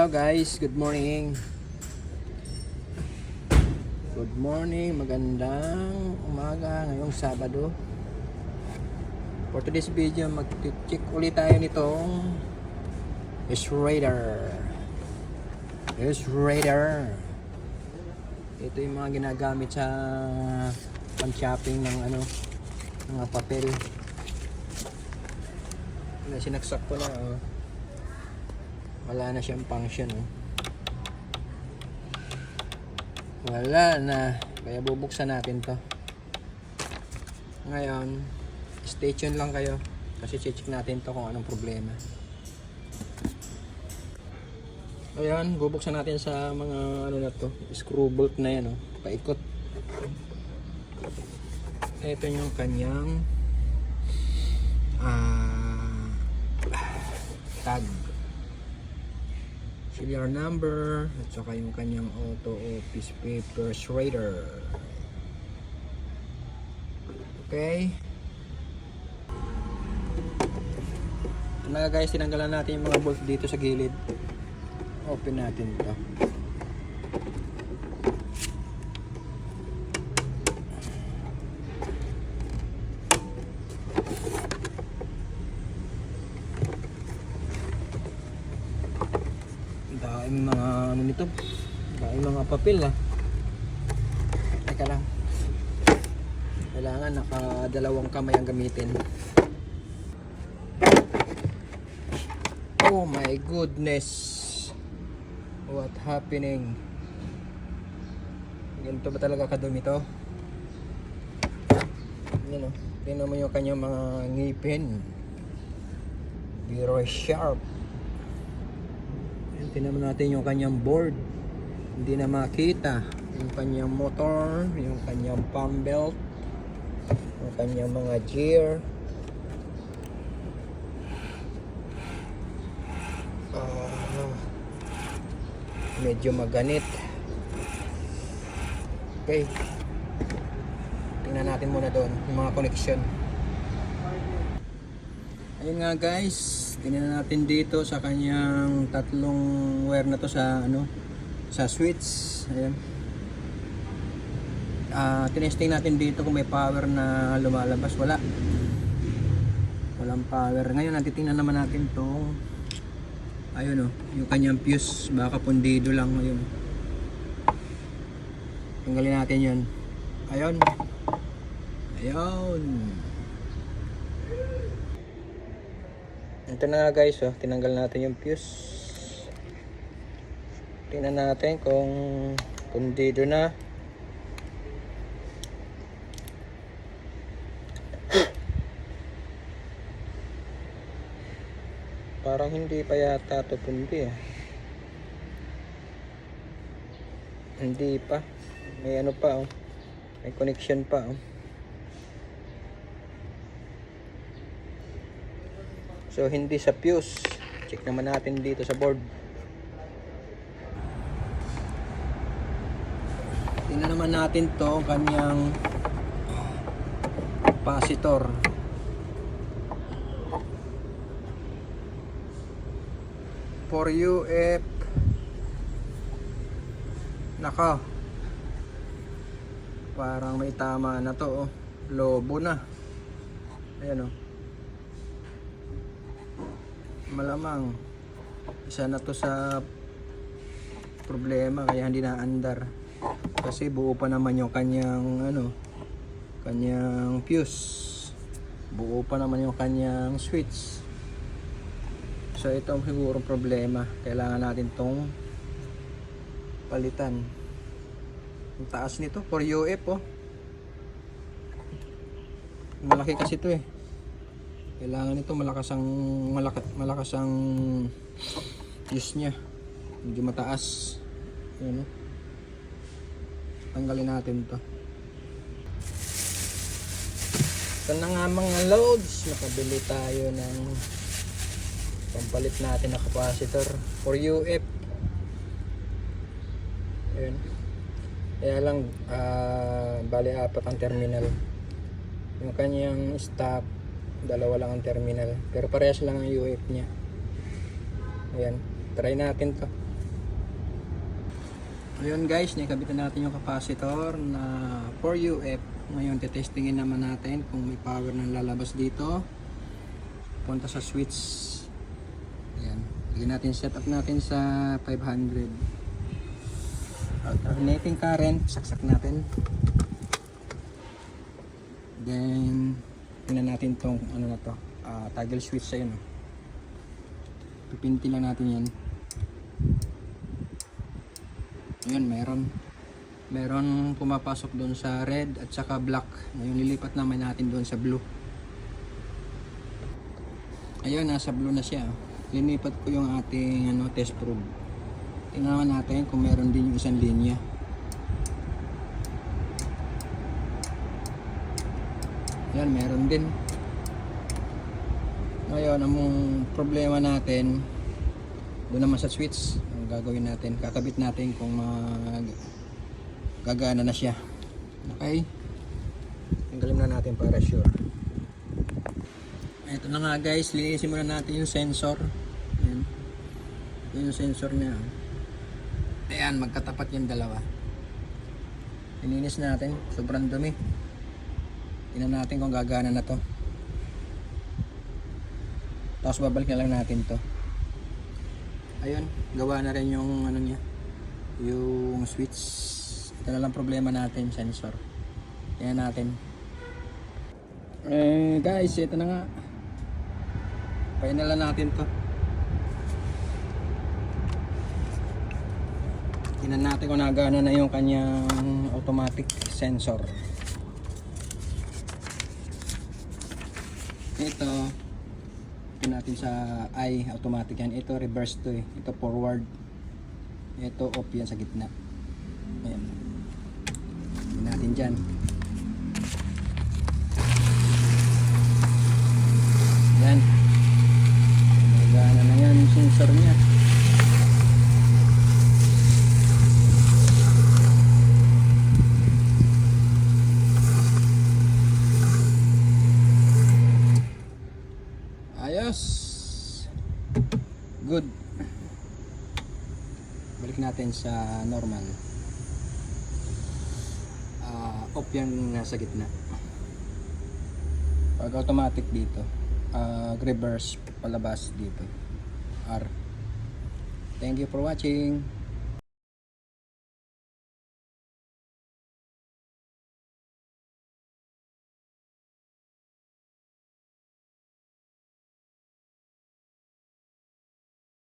Hello guys, good morning. Good morning, magandang umaga ngayong Sabado. For today's video, mag-check ulit tayo nitong S-Raider. Ito yung mga ginagamit sa pang-shopping ng mga papel. Sinaksak ko na, wala na siyang function, wala na, kaya bubuksan natin to ngayon. Stay tuned lang kayo kasi check natin to kung anong problema. Ayan, bubuksan natin sa mga na to, screw bolt na yan, paikot. Ito yung kanyang tag, serial number, at saka yung kanyang auto office paper shredder. Okay, ito na guys, tinanggalan natin yung mga bolt dito sa gilid. Open natin ito. Daming mga nito, daming mga papel Teka lang, kailangan nakadalawang kamay ang gamitin. Oh my goodness, what happening? Ganito ba talaga kadumi to? Tingnan mo yung kanyang mga ngipin, very sharp. Tingnan natin yung kanyang board, hindi na makita yung kanyang motor, yung kanyang pump belt, yung kanyang mga gear. Medyo maganit. Okay, tingnan natin muna doon yung mga connection. Ayun nga guys, tingnan natin dito sa kanyang tatlong wire na to sa sa switch. Ayan. Tinesting natin dito kung may power na lumalabas. Walang power. Ngayon natitingnan naman natin to. Ayun yung kanyang fuse, baka pundido lang. Ayun, tanggalin natin yun. Ayun. Ito na nga guys, tinanggal natin yung fuse. Tingnan natin kung pundido na. Parang hindi pa yata ito pundi Hindi pa. May pa may connection pa So hindi sa fuse. Check naman natin dito sa board. Tingnan naman natin to kanyang capacitor. For UF, naka, parang may tama na to lobo na. Ayan malamang isa na to sa problema kaya hindi na andar, kasi buo pa naman yung kanyang kanyang fuse, buo pa naman yung kanyang switch. So ito ang siguro problema, kailangan natin tong palitan. Ang taas nito for UF malaki kasi ito kailangan ito malakas ang fuse nya, medyo mataas. Ayan, tanggalin natin to. Ito na nga mga loads, nakabili tayo ng pampalit natin na capacitor for UF. Ayan. Kaya lang bali apat ang terminal. Yung kanyang stock, dalawa lang ang terminal, pero parehas lang ang UF nya. Ayan, try natin to. Ayun guys, nakabitan natin yung capacitor na 4UF. Ngayon testingin naman natin kung may power na lalabas dito. Punta sa switch. Ayan. Lagyan natin, setup natin sa 500. Alternating current, saksak natin. Then tingnan natin tong ano na to, toggle switch sa yun. Pipintin lang natin yan. Ayun, meron pumapasok doon sa red at saka black. Ngayon lilipat naman natin doon sa blue. Ayun, nasa blue na siya. Linipat ko yung ating test probe. Tingnan natin kung meron din yung isang linya. Yan, meron din. Ngayon, ang problema natin doon naman sa switch. Ang gagawin natin, kakabit natin kung gagana na siya. Okay? Tanggalin na natin para sure. Ito na nga guys, linisin muna natin yung sensor. Ayan. Ito yung sensor niya. Ayan, magkatapat yung dalawa. Lininis natin, sobrang dumi. Tingnan natin kung gagana na to. Tapos babalik na lang natin to. Ayun, gawa na rin yung ano niya, yung switch. Ito na lang problema natin, sensor. Tingnan natin. Guys, ito na nga. Painalan natin to. Tingnan natin kung nagana na yung kanyang automatic sensor. Ito natin sa I, automatic yan. Ito reverse to eh. Ito forward. Ito off yan sa gitna. Ayan. Tingnan natin dyan. Yan. Nagana na yan yung sensor niya. Ayos. Good. Balik natin sa normal. Off yung nasa gitna. Pag automatic dito, reverse palabas dito. R. Thank you for watching.